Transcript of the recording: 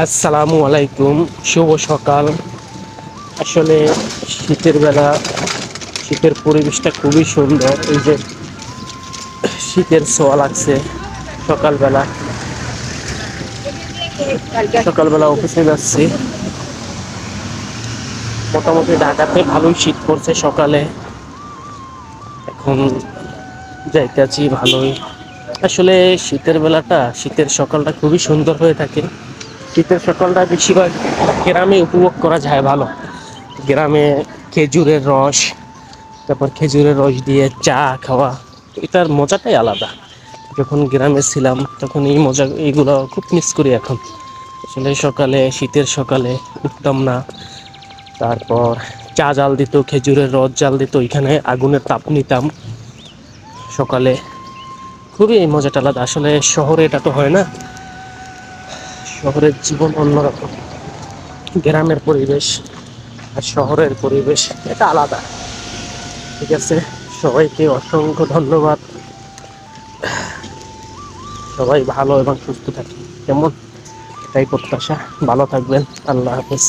আসসালামু আলাইকুম, শুভ সকাল। আসলে শীতের বেলা শীতের পরিবেশটা খুবই সুন্দর। এই যে শীতের ছোঁয়া লাগছে সকালবেলা। সকালবেলা অফিসে যাচ্ছি। মোটামুটি ঢাকাতে ভালোই শীত পড়ছে সকালে। এখন যাইতেছি ভালোই। আসলে শীতের সকালটা খুবই সুন্দর হয়ে থাকে। শীতের সকালটা বেশিরভাগ গ্রামে উপভোগ করা যায় ভালো। গ্রামে খেজুরের রস, তারপর খেজুরের রস দিয়ে চা খাওয়া, এটার মজাটাই আলাদা। যখন গ্রামে ছিলাম তখন এইগুলো খুব মিস করি এখন। আসলে শীতের সকালে উঠতাম না, তারপর চা জাল দিত, খেজুরের রস জাল দিত, এখানে আগুনের তাপ নিতাম সকালে। খুবই এই মজাটা আলাদা। আসলে শহরে এটা তো হয় না। শহরের জীবন অন্যরকম, গ্রামের পরিবেশ আর শহরের পরিবেশ এটা আলাদা। ঠিক আছে, সবাইকে অসংখ্য ধন্যবাদ। সবাই ভালো এবং সুস্থ থাকি, কেমন, এটাই প্রত্যাশা। ভালো থাকবেন। আল্লাহ হাফেজ।